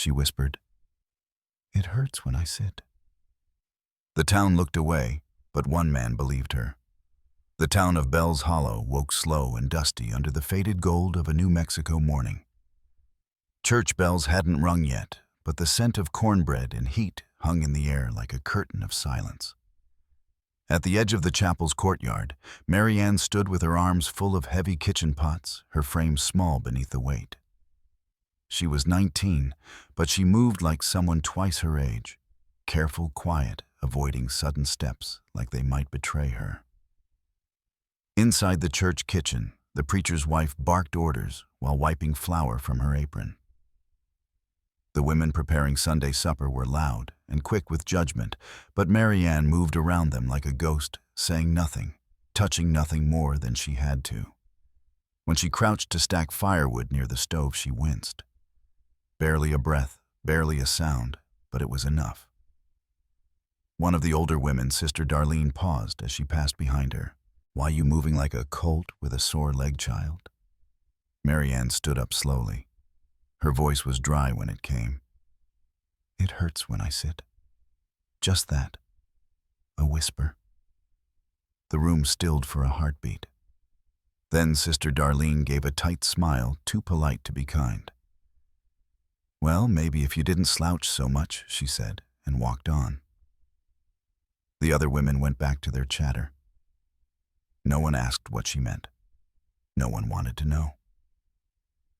she whispered. "It hurts when I sit." The town looked away, but one man believed her. The town of Bell's Hollow woke slow and dusty under the faded gold of a New Mexico morning. Church bells hadn't rung yet, but the scent of cornbread and heat hung in the air like a curtain of silence. At the edge of the chapel's courtyard, Mary Ann stood with her arms full of heavy kitchen pots, her frame small beneath the weight. She was 19, but she moved like someone twice her age, careful, quiet, avoiding sudden steps like they might betray her. Inside the church kitchen, the preacher's wife barked orders while wiping flour from her apron. The women preparing Sunday supper were loud and quick with judgment, but Mary Ann moved around them like a ghost, saying nothing, touching nothing more than she had to. When she crouched to stack firewood near the stove, she winced. Barely a breath, barely a sound, but it was enough. One of the older women, Sister Darlene, paused as she passed behind her. "Why you moving like a colt with a sore leg, child?" Mary Ann stood up slowly. Her voice was dry when it came. "It hurts when I sit." Just that. A whisper. The room stilled for a heartbeat. Then Sister Darlene gave a tight smile, too polite to be kind. "Well, maybe if you didn't slouch so much," she said, and walked on. The other women went back to their chatter. No one asked what she meant. No one wanted to know.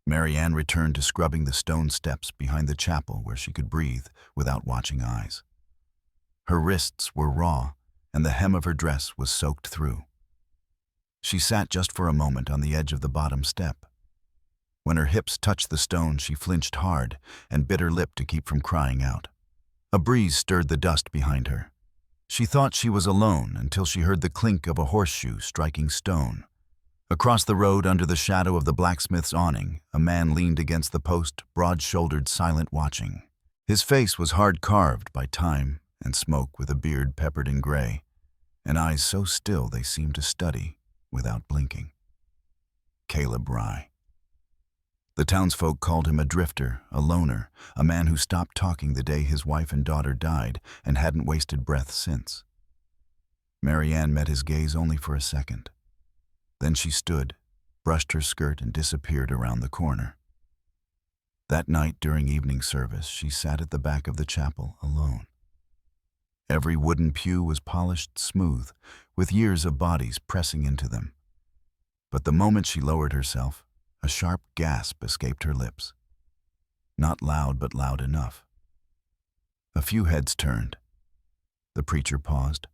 Mary Ann returned to scrubbing the stone steps behind the chapel where she could breathe without watching eyes. Her wrists were raw, and the hem of her dress was soaked through. She sat just for a moment on the edge of the bottom step. When her hips touched the stone, she flinched hard and bit her lip to keep from crying out. A breeze stirred the dust behind her. She thought she was alone until she heard the clink of a horseshoe striking stone. Across the road, under the shadow of the blacksmith's awning, a man leaned against the post, broad-shouldered, silent, watching. His face was hard-carved by time and smoke, with a beard peppered in gray, and eyes so still they seemed to study without blinking. Caleb Rye. The townsfolk called him a drifter, a loner, a man who stopped talking the day his wife and daughter died and hadn't wasted breath since. Mary Ann met his gaze only for a second. Then she stood, brushed her skirt, and disappeared around the corner. That night during evening service, she sat at the back of the chapel alone. Every wooden pew was polished smooth, with years of bodies pressing into them. But the moment she lowered herself, a sharp gasp escaped her lips. Not loud, but loud enough. A few heads turned. The preacher paused.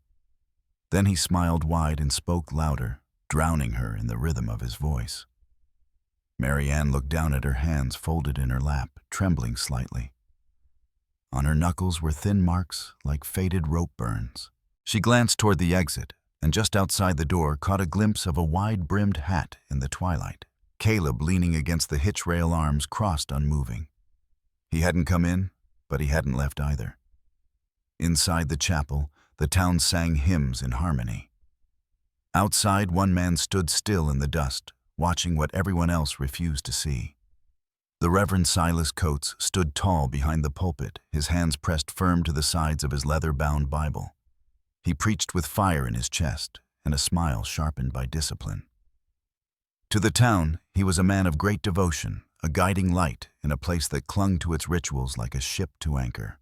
Then he smiled wide and spoke louder, drowning her in the rhythm of his voice. Mary Ann looked down at her hands folded in her lap, trembling slightly. On her knuckles were thin marks like faded rope burns. She glanced toward the exit, and just outside the door caught a glimpse of a wide-brimmed hat in the twilight. Caleb, leaning against the hitch rail, arms crossed, unmoving. He hadn't come in, but he hadn't left either. Inside the chapel, the town sang hymns in harmony. Outside, one man stood still in the dust, watching what everyone else refused to see. The Reverend Silas Coates stood tall behind the pulpit, his hands pressed firm to the sides of his leather-bound Bible. He preached with fire in his chest and a smile sharpened by discipline. To the town, he was a man of great devotion, a guiding light in a place that clung to its rituals like a ship to anchor.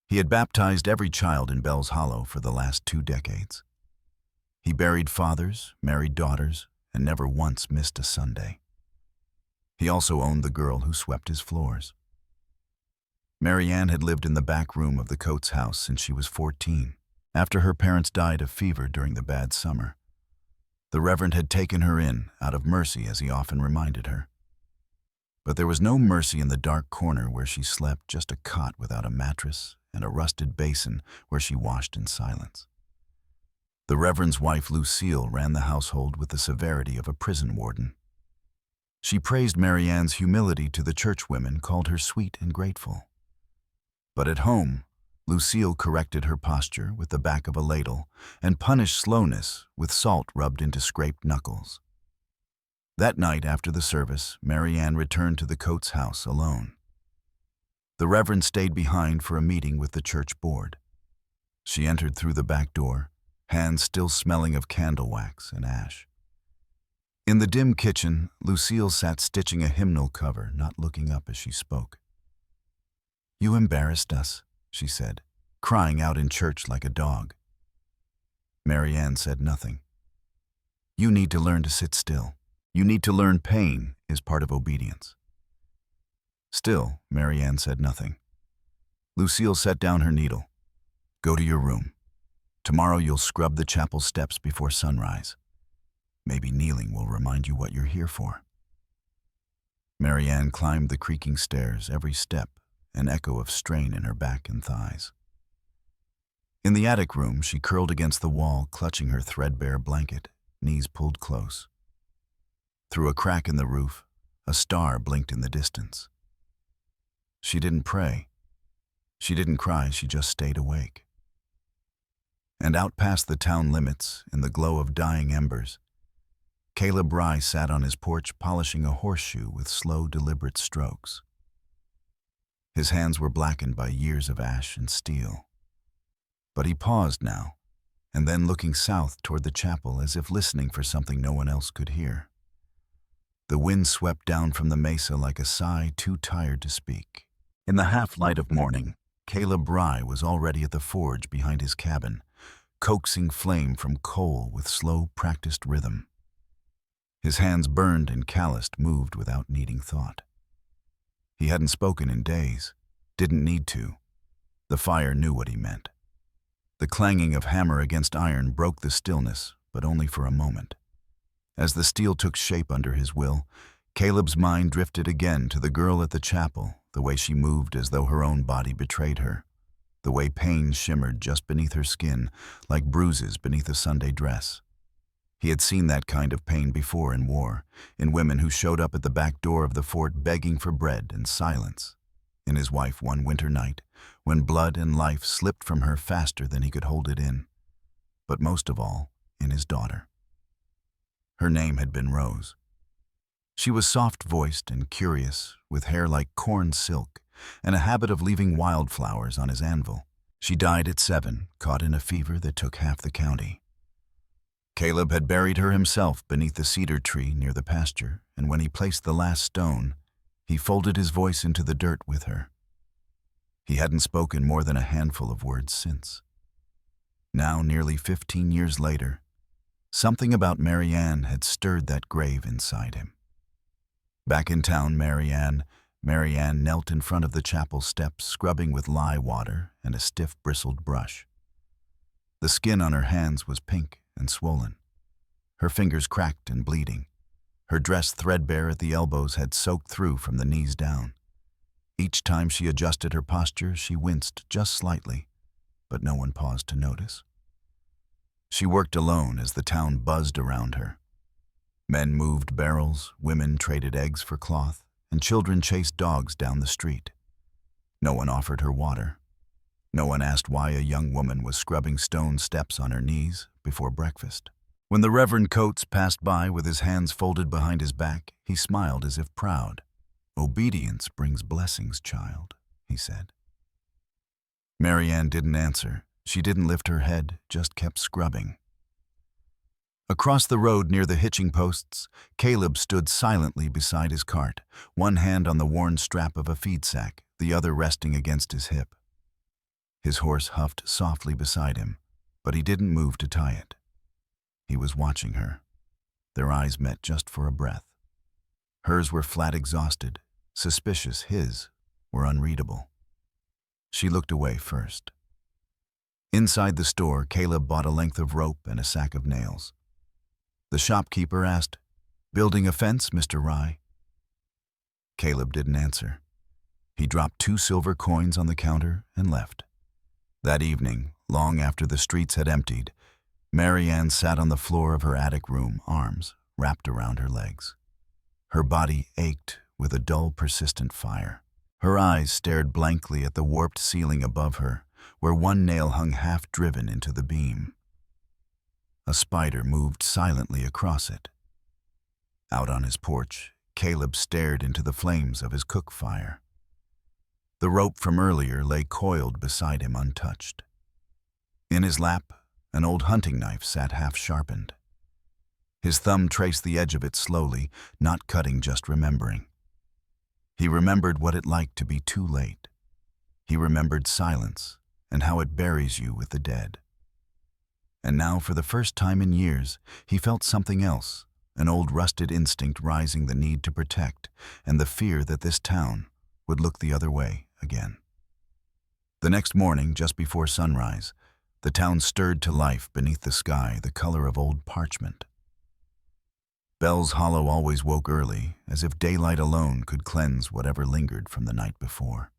He had baptized every child in Bell's Hollow for the last 2 decades. He buried fathers, married daughters, and never once missed a Sunday. He also owned the girl who swept his floors. Mary Ann had lived in the back room of the Coates house since she was 14, after her parents died of fever during the bad summer. The Reverend had taken her in, out of mercy, as he often reminded her. But there was no mercy in the dark corner where she slept, just a cot without a mattress and a rusted basin where she washed in silence. The Reverend's wife, Lucille, ran the household with the severity of a prison warden. She praised Mary Ann's humility to the churchwomen, called her sweet and grateful. But at home, Lucille corrected her posture with the back of a ladle and punished slowness with salt rubbed into scraped knuckles. That night after the service, Mary Ann returned to the Coates house alone. The Reverend stayed behind for a meeting with the church board. She entered through the back door, hands still smelling of candle wax and ash. In the dim kitchen, Lucille sat stitching a hymnal cover, not looking up as she spoke. "You embarrassed us," she said, crying out in church like a dog. Marianne said nothing. "You need to learn to sit still. You need to learn pain is part of obedience." Still, Marianne said nothing. Lucille set down her needle. "Go to your room. Tomorrow you'll scrub the chapel steps before sunrise. Maybe kneeling will remind you what you're here for." Marianne climbed the creaking stairs, every step an echo of strain in her back and thighs. In the attic room, she curled against the wall, clutching her threadbare blanket, knees pulled close. Through a crack in the roof, a star blinked in the distance. She didn't pray. She didn't cry, she just stayed awake. And out past the town limits, in the glow of dying embers, Caleb Rye sat on his porch polishing a horseshoe with slow, deliberate strokes. His hands were blackened by years of ash and steel. But he paused now, and then looking south toward the chapel as if listening for something no one else could hear. The wind swept down from the mesa like a sigh too tired to speak. In the half-light of morning, Caleb Rye was already at the forge behind his cabin, coaxing flame from coal with slow, practiced rhythm. His hands, burned and calloused, moved without needing thought. He hadn't spoken in days, didn't need to. The fire knew what he meant. The clanging of hammer against iron broke the stillness, but only for a moment. As the steel took shape under his will, Caleb's mind drifted again to the girl at the chapel, the way she moved as though her own body betrayed her, the way pain shimmered just beneath her skin, like bruises beneath a Sunday dress. He had seen that kind of pain before in war, in women who showed up at the back door of the fort begging for bread and silence, in his wife one winter night, when blood and life slipped from her faster than he could hold it in, but most of all, in his daughter. Her name had been Rose. She was soft-voiced and curious, with hair like corn silk, and a habit of leaving wildflowers on his anvil. She died at 7, caught in a fever that took half the county. Caleb had buried her himself beneath the cedar tree near the pasture, and when he placed the last stone, he folded his voice into the dirt with her. He hadn't spoken more than a handful of words since. Now, nearly 15 years later, something about Marianne had stirred that grave inside him. Back in town, Marianne knelt in front of the chapel steps, scrubbing with lye water and a stiff, bristled brush. The skin on her hands was pink and swollen. Her fingers cracked and bleeding. Her dress, threadbare at the elbows, had soaked through from the knees down. Each time she adjusted her posture, she winced just slightly, but no one paused to notice. She worked alone as the town buzzed around her. Men moved barrels, women traded eggs for cloth, and children chased dogs down the street. No one offered her water. No one asked why a young woman was scrubbing stone steps on her knees before breakfast. When the Reverend Coates passed by with his hands folded behind his back, he smiled as if proud. "Obedience brings blessings, child," he said. Marianne didn't answer. She didn't lift her head, just kept scrubbing. Across the road near the hitching posts, Caleb stood silently beside his cart, one hand on the worn strap of a feed sack, the other resting against his hip. His horse huffed softly beside him, but he didn't move to tie it. He was watching her. Their eyes met just for a breath. Hers were flat exhausted, suspicious. His were unreadable. She looked away first. Inside the store, Caleb bought a length of rope and a sack of nails. The shopkeeper asked, "Building a fence, Mr. Rye?" Caleb didn't answer. He dropped 2 silver coins on the counter and left. That evening, long after the streets had emptied, Marianne sat on the floor of her attic room, arms wrapped around her legs. Her body ached with a dull, persistent fire. Her eyes stared blankly at the warped ceiling above her, where one nail hung half-driven into the beam. A spider moved silently across it. Out on his porch, Caleb stared into the flames of his cook fire. The The rope from earlier lay coiled beside him untouched. In his lap, an old hunting knife sat half-sharpened. His thumb traced the edge of it slowly, not cutting, just remembering. He remembered what it liked to be too late. He remembered silence and how it buries you with the dead. And now, for the first time in years, he felt something else, an old rusted instinct rising, the need to protect, and the fear that this town would look the other way again. The next morning, just before sunrise, the town stirred to life beneath the sky, the color of old parchment. Bell's Hollow always woke early, as if daylight alone could cleanse whatever lingered from the night before.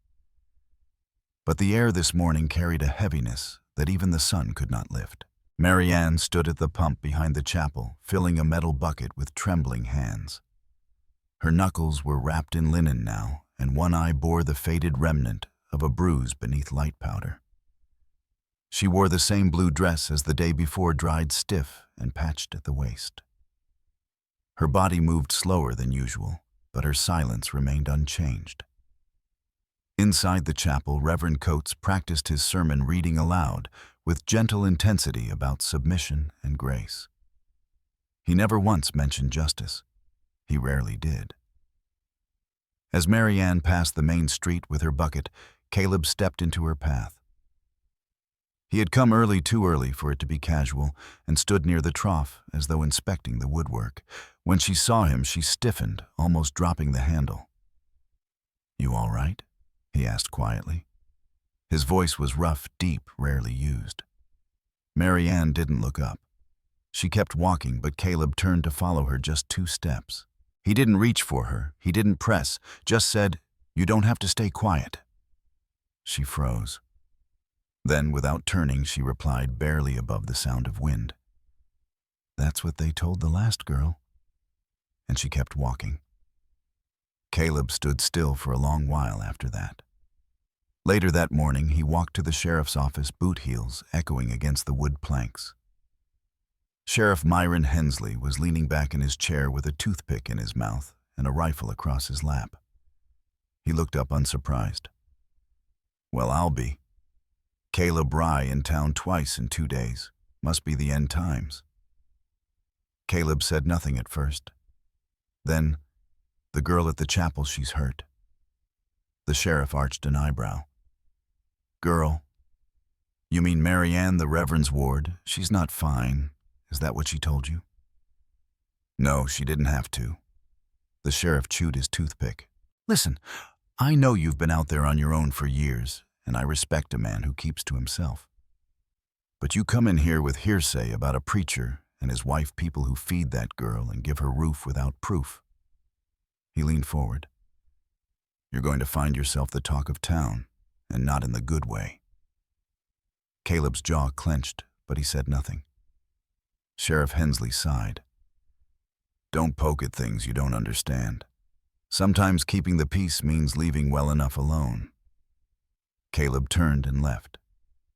But the air this morning carried a heaviness that even the sun could not lift. Marianne stood at the pump behind the chapel, filling a metal bucket with trembling hands. Her knuckles were wrapped in linen now, and one eye bore the faded remnant of a bruise beneath light powder. She wore the same blue dress as the day before, dried stiff and patched at the waist. Her body moved slower than usual, but her silence remained unchanged. Inside the chapel, Reverend Coates practiced his sermon, reading aloud with gentle intensity about submission and grace. He never once mentioned justice. He rarely did. As Marianne passed the main street with her bucket, Caleb stepped into her path. He had come early, too early for it to be casual, and stood near the trough as though inspecting the woodwork. When she saw him, she stiffened, almost dropping the handle. "You all right?" he asked quietly. His voice was rough, deep, rarely used. Marianne didn't look up. She kept walking, but Caleb turned to follow her just 2 steps. He didn't reach for her, he didn't press, just said, "You don't have to stay quiet." She froze. Then, without turning, she replied, barely above the sound of wind, "That's what they told the last girl." And she kept walking. Caleb stood still for a long while after that. Later that morning, he walked to the sheriff's office, boot heels echoing against the wood planks. Sheriff Myron Hensley was leaning back in his chair with a toothpick in his mouth and a rifle across his lap. He looked up unsurprised. "Well, I'll be. Caleb Rye in town twice in 2 days. Must be the end times." Caleb said nothing at first. Then, "The girl at the chapel, she's hurt." The sheriff arched an eyebrow. "Girl? You mean Marianne, the Reverend's ward? She's not fine. Is that what she told you?" "No, she didn't have to." The sheriff chewed his toothpick. "Listen, I know you've been out there on your own for years, and I respect a man who keeps to himself. But you come in here with hearsay about a preacher and his wife, people who feed that girl and give her roof without proof." He leaned forward. "You're going to find yourself the talk of town, and not in the good way." Caleb's jaw clenched, but he said nothing. Sheriff Hensley sighed. "Don't poke at things you don't understand. Sometimes keeping the peace means leaving well enough alone." Caleb turned and left.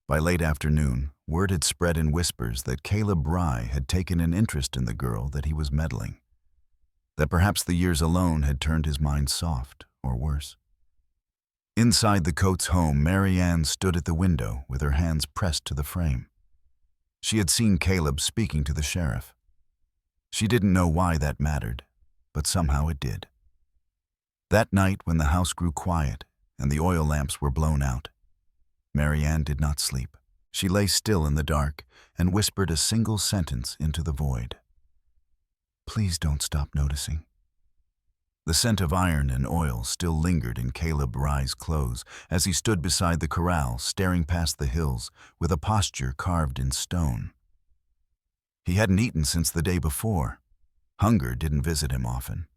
By late afternoon, word had spread in whispers that Caleb Rye had taken an interest in the girl that he was meddling. That perhaps the years alone had turned his mind soft, or worse. Inside the Coates' home, Marianne stood at the window with her hands pressed to the frame. She had seen Caleb speaking to the sheriff. She didn't know why that mattered, but somehow it did. That night, when the house grew quiet and the oil lamps were blown out, Marianne did not sleep. She lay still in the dark and whispered a single sentence into the void. "Please don't stop noticing." The scent of iron and oil still lingered in Caleb Rye's clothes as he stood beside the corral, staring past the hills with a posture carved in stone. He hadn't eaten since the day before. Hunger didn't visit him often.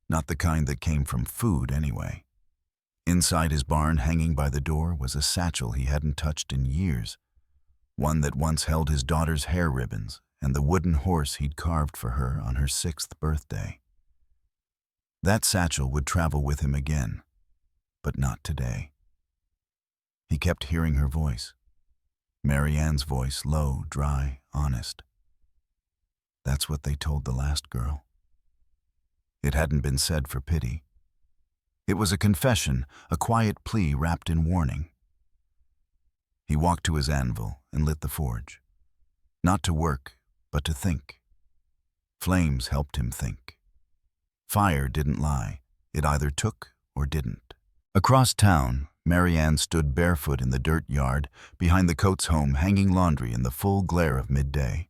Not the kind that came from food, anyway. Inside his barn, hanging by the door, was a satchel he hadn't touched in years, one that once held his daughter's hair ribbons and the wooden horse he'd carved for her on her 6th birthday. That satchel would travel with him again, but not today. He kept hearing her voice, Marianne's voice, low, dry, honest. That's what they told the last girl. It hadn't been said for pity. It was a confession, a quiet plea wrapped in warning. He walked to his anvil and lit the forge. Not to work, but to think. Flames helped him think. Fire didn't lie. It either took or didn't. Across town, Marianne stood barefoot in the dirt yard behind the Coates' home, hanging laundry in the full glare of midday.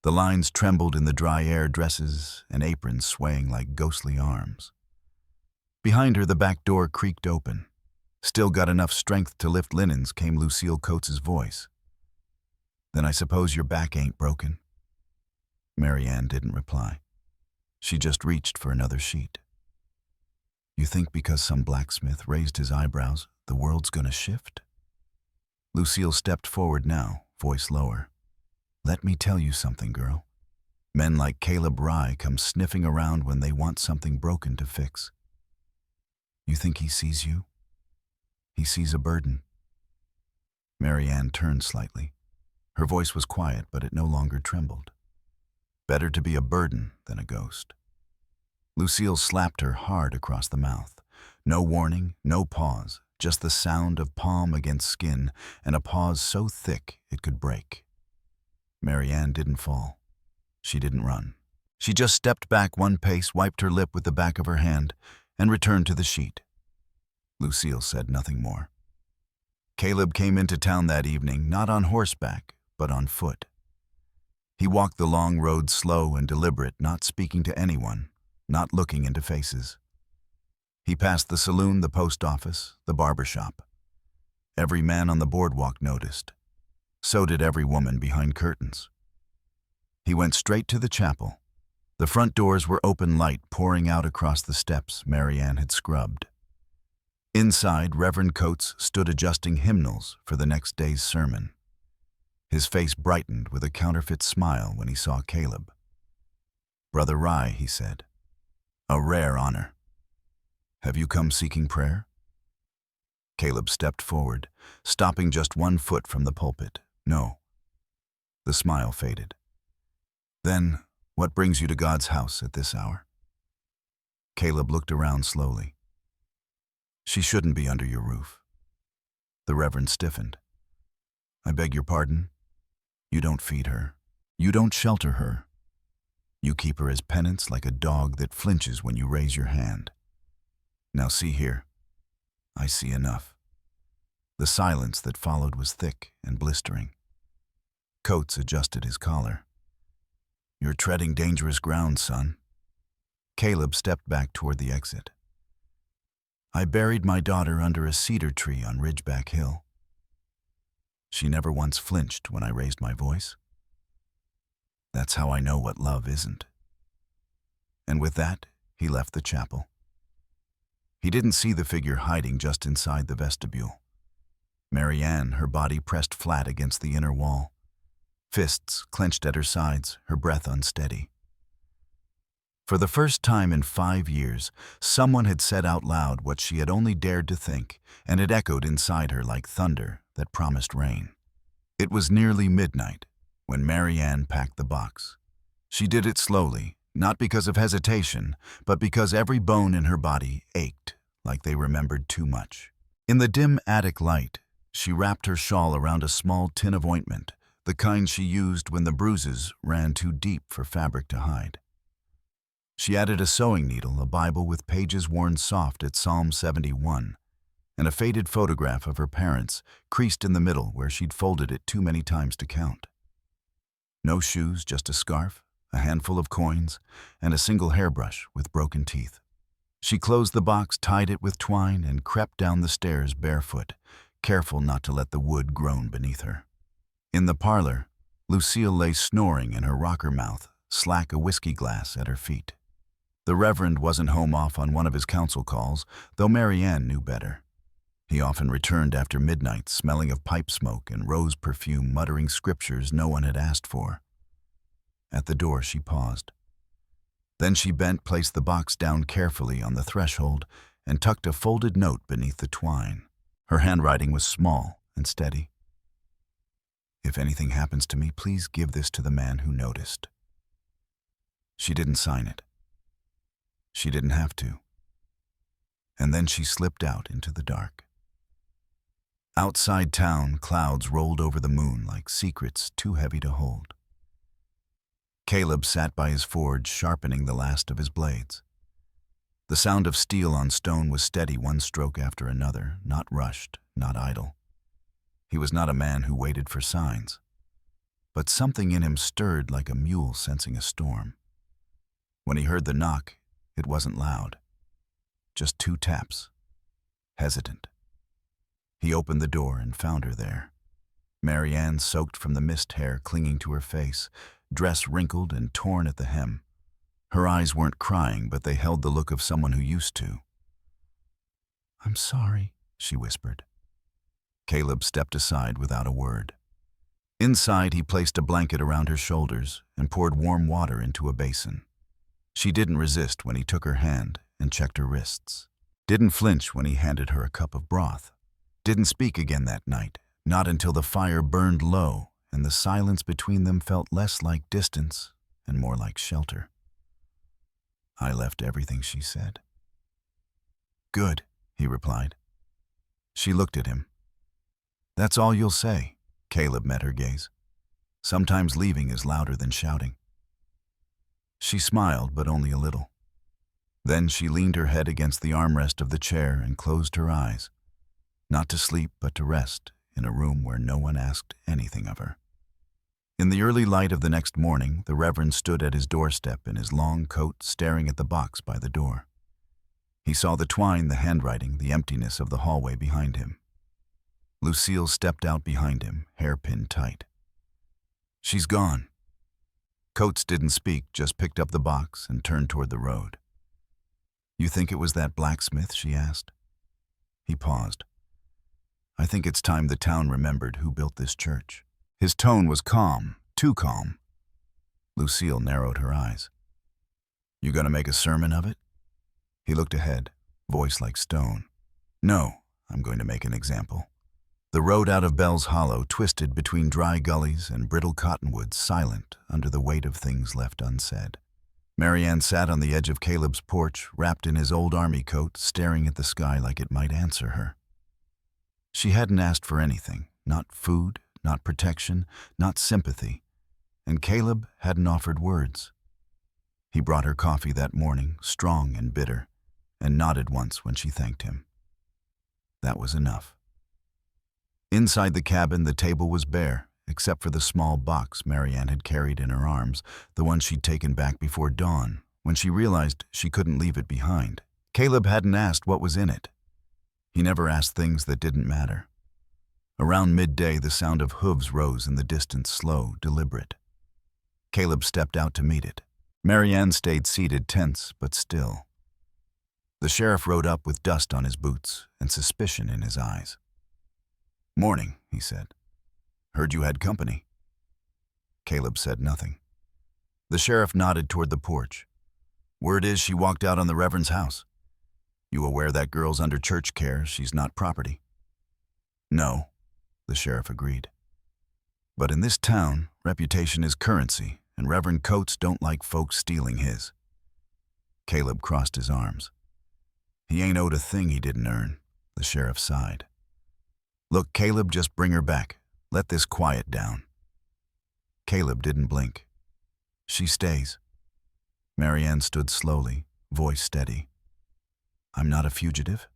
The lines trembled in the dry air, dresses and aprons swaying like ghostly arms. Behind her, the back door creaked open. "Still got enough strength to lift linens," came Lucille Coates' voice. "Then I suppose your back ain't broken?" Marianne didn't reply. She just reached for another sheet. "You think because some blacksmith raised his eyebrows, the world's gonna shift?" Lucille stepped forward now, voice lower. "Let me tell you something, girl. Men like Caleb Rye come sniffing around when they want something broken to fix. You think he sees you? He sees a burden." Marianne turned slightly. Her voice was quiet, but it no longer trembled. Better to be a burden than a ghost. Lucille slapped her hard across the mouth. No warning, no pause, just the sound of palm against skin, and a pause so thick it could break. Marianne didn't fall. She didn't run. She just stepped back one pace, wiped her lip with the back of her hand, and returned to the sheet. Lucille said nothing more. Caleb came into town that evening, not on horseback, but on foot. He walked the long road slow and deliberate, not speaking to anyone, not looking into faces. He passed the saloon, the post office, the barber shop. Every man on the boardwalk noticed. So did every woman behind curtains. He went straight to the chapel. The front doors were open, light pouring out across the steps Marianne had scrubbed. Inside, Reverend Coates stood adjusting hymnals for the next day's sermon. His face brightened with a counterfeit smile when he saw Caleb. "Brother Rye," he said, "a rare honor. Have you come seeking prayer?" Caleb stepped forward, stopping just 1 foot from the pulpit. "No." The smile faded. "Then, what brings you to God's house at this hour?" Caleb looked around slowly. "She shouldn't be under your roof." The Reverend stiffened. "I beg your pardon? You don't feed her. You don't shelter her. You keep her as penance, like a dog that flinches when you raise your hand. Now see here. I see enough." The silence that followed was thick and blistering. Coates adjusted his collar. "You're treading dangerous ground, son." Caleb stepped back toward the exit. "I buried my daughter under a cedar tree on Ridgeback Hill. She never once flinched when I raised my voice. That's how I know what love isn't." And with that, he left the chapel. He didn't see the figure hiding just inside the vestibule. Marianne, her body pressed flat against the inner wall. Fists clenched at her sides, her breath unsteady. For the first time in 5 years, someone had said out loud what she had only dared to think, and it echoed inside her like thunder that promised rain. It was nearly midnight when Marianne packed the box. She did it slowly, not because of hesitation, but because every bone in her body ached like they remembered too much. In the dim attic light, she wrapped her shawl around a small tin of ointment, the kind she used when the bruises ran too deep for fabric to hide. She added a sewing needle, a Bible with pages worn soft at Psalm 71, and a faded photograph of her parents, creased in the middle where she'd folded it too many times to count. No shoes, just a scarf, a handful of coins, and a single hairbrush with broken teeth. She closed the box, tied it with twine, and crept down the stairs barefoot, careful not to let the wood groan beneath her. In the parlor, Lucille lay snoring in her rocker mouth, slack a whiskey glass at her feet. The Reverend wasn't home off on one of his council calls, though Marianne knew better. He often returned after midnight, smelling of pipe smoke and rose perfume, muttering scriptures no one had asked for. At the door, she paused. Then she bent, placed the box down carefully on the threshold, and tucked a folded note beneath the twine. Her handwriting was small and steady. "If anything happens to me, please give this to the man who noticed." She didn't sign it. She didn't have to. and then she slipped out into the dark. Outside town, clouds rolled over the moon like secrets too heavy to hold. Caleb sat by his forge, sharpening the last of his blades. The sound of steel on stone was steady, one stroke after another, not rushed, not idle. He was not a man who waited for signs, but something in him stirred like a mule sensing a storm. When he heard the knock, it wasn't loud. Just 2 taps. Hesitant. He opened the door and found her there. Marianne, soaked from the mist hair clinging to her face, dress wrinkled and torn at the hem. Her eyes weren't crying, but they held the look of someone who used to. "I'm sorry," she whispered. Caleb stepped aside without a word. Inside, he placed a blanket around her shoulders and poured warm water into a basin. She didn't resist when he took her hand and checked her wrists. Didn't flinch when he handed her a cup of broth. Didn't speak again that night, not until the fire burned low and the silence between them felt less like distance and more like shelter. "I left everything," she said. "Good," he replied. She looked at him. "That's all you'll say?" Caleb met her gaze. "Sometimes leaving is louder than shouting." She smiled, but only a little. Then she leaned her head against the armrest of the chair and closed her eyes, not to sleep but to rest in a room where no one asked anything of her. In the early light of the next morning, the Reverend stood at his doorstep in his long coat, staring at the box by the door. He saw the twine, the handwriting, the emptiness of the hallway behind him. Lucille stepped out behind him, hairpin tight. "She's gone." Coates didn't speak, just picked up the box and turned toward the road. "You think it was that blacksmith?" she asked. He paused. "I think it's time the town remembered who built this church." His tone was calm, too calm. Lucille narrowed her eyes. "You gonna make a sermon of it?" He looked ahead, voice like stone. "No, I'm going to make an example." The road out of Bell's Hollow twisted between dry gullies and brittle cottonwoods, silent under the weight of things left unsaid. Marianne sat on the edge of Caleb's porch, wrapped in his old army coat, staring at the sky like it might answer her. She hadn't asked for anything, not food, not protection, not sympathy, and Caleb hadn't offered words. He brought her coffee that morning, strong and bitter, and nodded once when she thanked him. That was enough. Inside the cabin, the table was bare, except for the small box Marianne had carried in her arms, the one she'd taken back before dawn, when she realized she couldn't leave it behind. Caleb hadn't asked what was in it. He never asked things that didn't matter. Around midday, the sound of hooves rose in the distance, slow, deliberate. Caleb stepped out to meet it. Marianne stayed seated, tense but still. The sheriff rode up with dust on his boots and suspicion in his eyes. "Morning," he said. "Heard you had company." Caleb said nothing. The sheriff nodded toward the porch. "Word is she walked out on the Reverend's house. You aware that girl's under church care? She's not property." "No," the sheriff agreed. "But in this town, reputation is currency, and Reverend Coates don't like folks stealing his." Caleb crossed his arms. "He ain't owed a thing he didn't earn," the sheriff sighed. "Look, Caleb, just bring her back. Let this quiet down." Caleb didn't blink. "She stays." Marianne stood slowly, voice steady. "I'm not a fugitive?"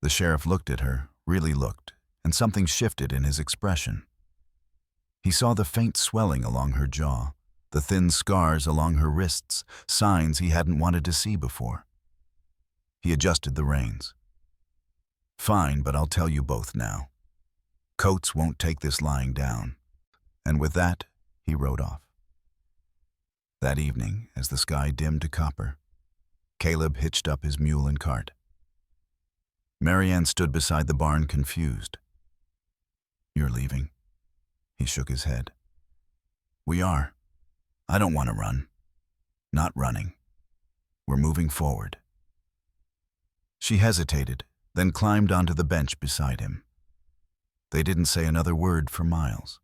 The sheriff looked at her, really looked, and something shifted in his expression. He saw the faint swelling along her jaw, the thin scars along her wrists, signs he hadn't wanted to see before. He adjusted the reins. "Fine, but I'll tell you both now. Coates won't take this lying down." And with that, he rode off. That evening, as the sky dimmed to copper, Caleb hitched up his mule and cart. Marianne stood beside the barn, confused. "You're leaving?" He shook his head. "We are. I don't want to run. Not running. We're moving forward." She hesitated, then climbed onto the bench beside him. They didn't say another word for miles.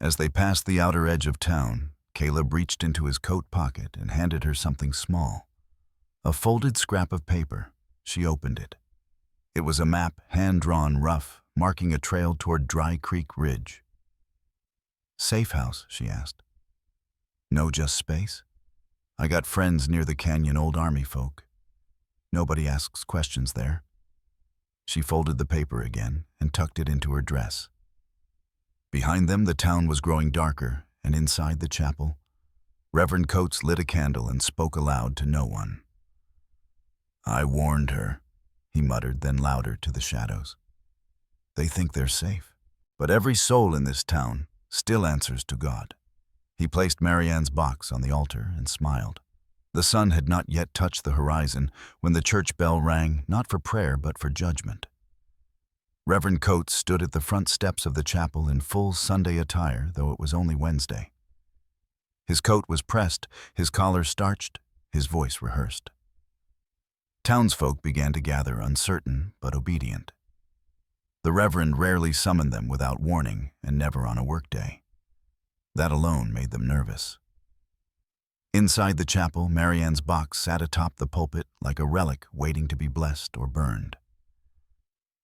As they passed the outer edge of town, Caleb reached into his coat pocket and handed her something small, a folded scrap of paper. She opened it. It was a map, hand-drawn rough, marking a trail toward Dry Creek Ridge. "Safe house?" she asked. "No, just space. I got friends near the canyon, old army folk. Nobody asks questions there." She folded the paper again and tucked it into her dress. Behind them, the town was growing darker, and inside the chapel, Reverend Coates lit a candle and spoke aloud to no one. "I warned her," he muttered, then louder to the shadows. "They think they're safe. But every soul in this town still answers to God." He placed Marianne's box on the altar and smiled. The sun had not yet touched the horizon when the church bell rang, not for prayer but for judgment. Reverend Coates stood at the front steps of the chapel in full Sunday attire, though it was only Wednesday. His coat was pressed, his collar starched, his voice rehearsed. Townsfolk began to gather, uncertain but obedient. The Reverend rarely summoned them without warning, and never on a workday. That alone made them nervous. Inside the chapel, Marianne's box sat atop the pulpit like a relic waiting to be blessed or burned.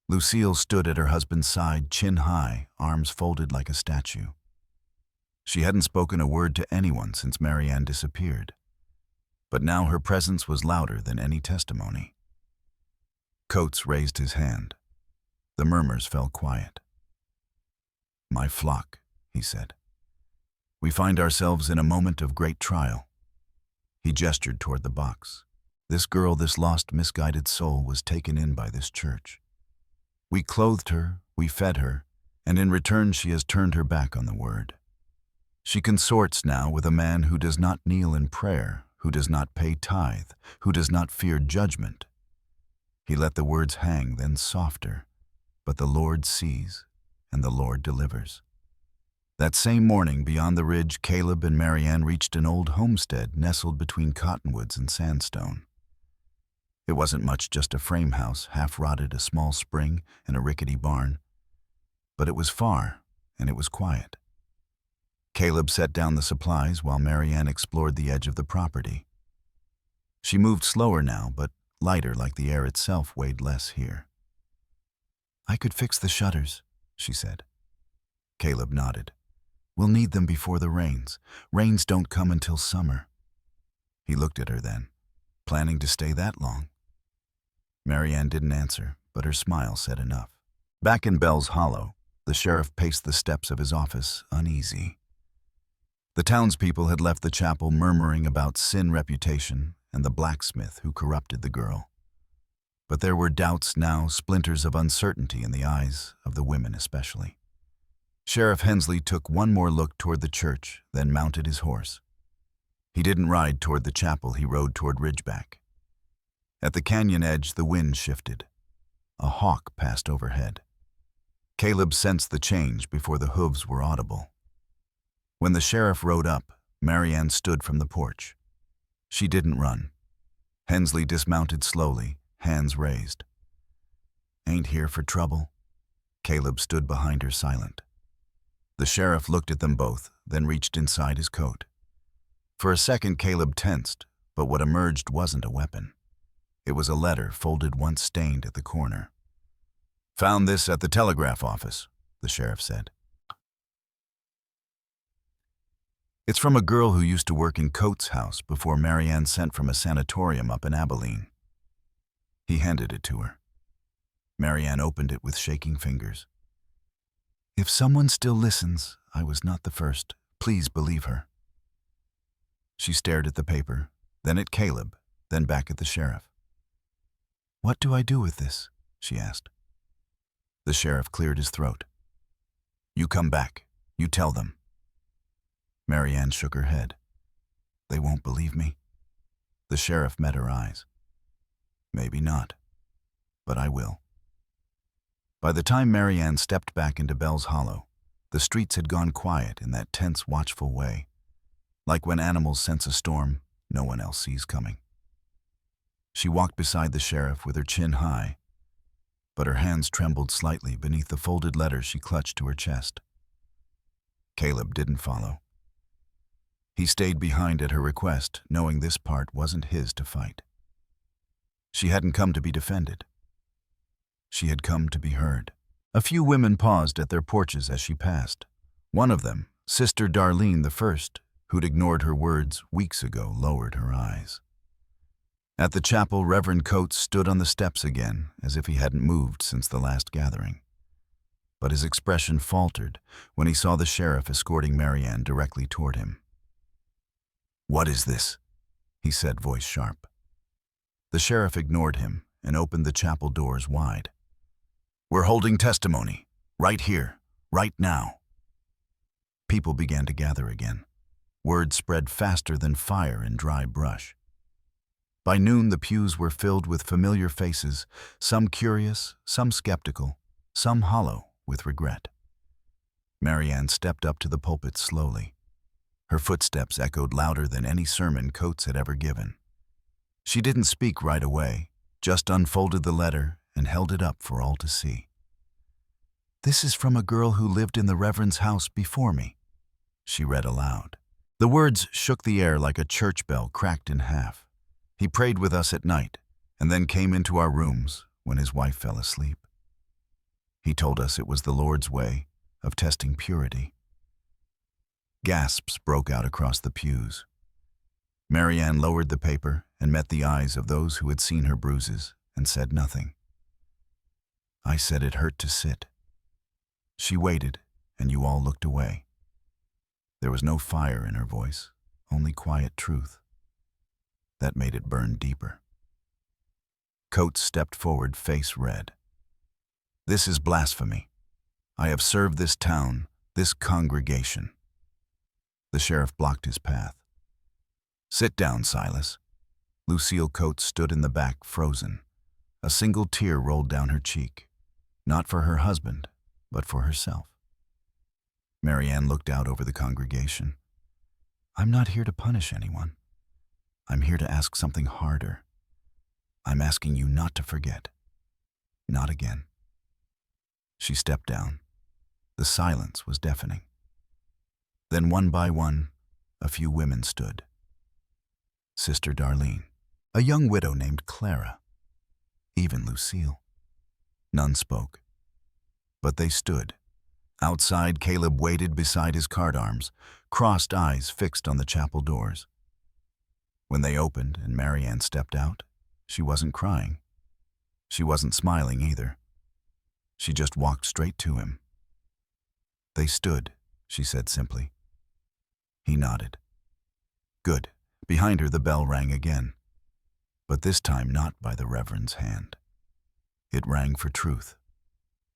Lucille stood at her husband's side, chin high, arms folded like a statue. She hadn't spoken a word to anyone since Marianne disappeared, but now her presence was louder than any testimony. Coates raised his hand. The murmurs fell quiet. "My flock," he said. "We find ourselves in a moment of great trial." He gestured toward the box. "This girl, this lost, misguided soul, was taken in by this church. We clothed her, we fed her, and in return she has turned her back on the word. She consorts now with a man who does not kneel in prayer, who does not pay tithe, who does not fear judgment." He let the words hang, then softer. "But the Lord sees, and the Lord delivers." That same morning, beyond the ridge, Caleb and Marianne reached an old homestead nestled between cottonwoods and sandstone. It wasn't much, just a frame house, half-rotted, a small spring, and a rickety barn. But it was far, and it was quiet. Caleb set down the supplies while Marianne explored the edge of the property. She moved slower now, but lighter, like the air itself weighed less here. "I could fix the shutters," she said. Caleb nodded. "We'll need them before the rains. Rains don't come until summer." He looked at her then. "Planning to stay that long?" Marianne didn't answer, but her smile said enough. Back in Bell's Hollow, the sheriff paced the steps of his office, uneasy. The townspeople had left the chapel murmuring about sin, reputation, and the blacksmith who corrupted the girl. But there were doubts now, splinters of uncertainty in the eyes of the women especially. Sheriff Hensley took one more look toward the church, then mounted his horse. He didn't ride toward the chapel, he rode toward Ridgeback. At the canyon edge, the wind shifted. A hawk passed overhead. Caleb sensed the change before the hooves were audible. When the sheriff rode up, Marianne stood from the porch. She didn't run. Hensley dismounted slowly, hands raised. "Ain't here for trouble?" Caleb stood behind her, silent. The sheriff looked at them both, then reached inside his coat. For a second, Caleb tensed, but what emerged wasn't a weapon. It was a letter, folded once stained at the corner. "Found this at the telegraph office," the sheriff said. "It's from a girl who used to work in Coates' house before Marianne sent from a sanatorium up in Abilene." He handed it to her. Marianne opened it with shaking fingers. "If someone still listens, I was not the first. Please believe her." She stared at the paper, then at Caleb, then back at the sheriff. "What do I do with this?" she asked. The sheriff cleared his throat. "You come back. You tell them." Marianne shook her head. "They won't believe me." The sheriff met her eyes. "Maybe not, but I will." By the time Marianne stepped back into Bell's Hollow, the streets had gone quiet in that tense, watchful way. Like when animals sense a storm, no one else sees coming. She walked beside the sheriff with her chin high, but her hands trembled slightly beneath the folded letter she clutched to her chest. Caleb didn't follow. He stayed behind at her request, knowing this part wasn't his to fight. She hadn't come to be defended. She had come to be heard. A few women paused at their porches as she passed. One of them, Sister Darlene the First, who'd ignored her words weeks ago, lowered her eyes. At the chapel, Reverend Coates stood on the steps again, as if he hadn't moved since the last gathering. But his expression faltered when he saw the sheriff escorting Marianne directly toward him. "What is this?" he said, voice sharp. The sheriff ignored him and opened the chapel doors wide. "We're holding testimony, right here, right now." People began to gather again. Word spread faster than fire in dry brush. By noon, the pews were filled with familiar faces, some curious, some skeptical, some hollow with regret. Marianne stepped up to the pulpit slowly. Her footsteps echoed louder than any sermon Coates had ever given. She didn't speak right away, just unfolded the letter and held it up for all to see. "This is from a girl who lived in the Reverend's house before me," she read aloud. The words shook the air like a church bell cracked in half. "He prayed with us at night and then came into our rooms when his wife fell asleep. He told us it was the Lord's way of testing purity." Gasps broke out across the pews. Marianne lowered the paper and met the eyes of those who had seen her bruises and said nothing. "I said it hurt to sit." She waited, and you all looked away. There was no fire in her voice, only quiet truth. That made it burn deeper. Coates stepped forward, face red. "This is blasphemy. I have served this town, this congregation." The sheriff blocked his path. "Sit down, Silas." Lucille Coates stood in the back, frozen. A single tear rolled down her cheek, not for her husband, but for herself. Marianne looked out over the congregation. "I'm not here to punish anyone. I'm here to ask something harder. I'm asking you not to forget. Not again." She stepped down. The silence was deafening. Then one by one, a few women stood. Sister Darlene, a young widow named Clara, even Lucille. None spoke. But they stood. Outside, Caleb waited beside his cart arms, crossed eyes fixed on the chapel doors. When they opened and Marianne stepped out, she wasn't crying. She wasn't smiling either. She just walked straight to him. "They stood," she said simply. He nodded. "Good." Behind her, the bell rang again. But this time not by the Reverend's hand. It rang for truth.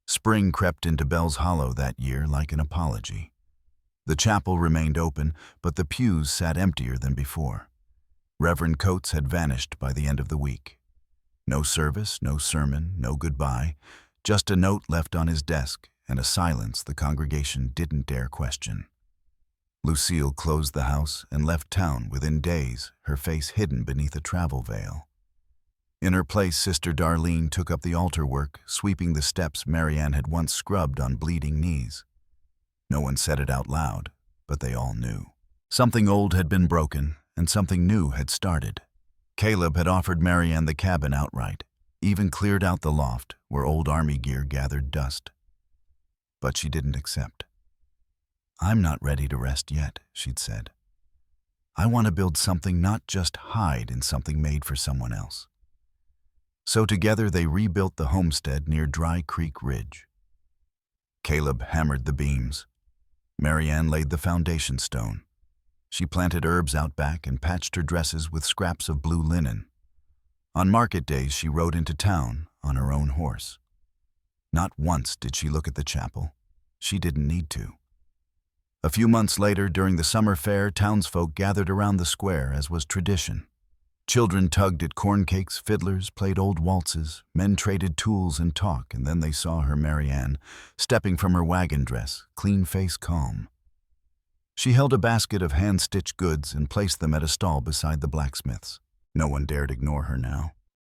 Spring crept into Bell's Hollow that year like an apology. The chapel remained open, but the pews sat emptier than before. Reverend Coates had vanished by the end of the week. No service, no sermon, no goodbye, just a note left on his desk and a silence the congregation didn't dare question. Lucille closed the house and left town within days, her face hidden beneath a travel veil. In her place, Sister Darlene took up the altar work, sweeping the steps Marianne had once scrubbed on bleeding knees. No one said it out loud, but they all knew. Something old had been broken, and something new had started. Caleb had offered Marianne the cabin outright, even cleared out the loft where old army gear gathered dust. But she didn't accept. "I'm not ready to rest yet," she'd said. "I want to build something, not just hide in something made for someone else." So together they rebuilt the homestead near Dry Creek Ridge. Caleb hammered the beams. Marianne laid the foundation stone. She planted herbs out back and patched her dresses with scraps of blue linen. On market days, she rode into town on her own horse. Not once did she look at the chapel. She didn't need to. A few months later, during the summer fair, townsfolk gathered around the square as was tradition. Children tugged at corn cakes, fiddlers played old waltzes, men traded tools and talk, and then they saw her, Marianne, stepping from her wagon dress, clean face calm. She held a basket of hand-stitched goods and placed them at a stall beside the blacksmith's. No one dared ignore her now.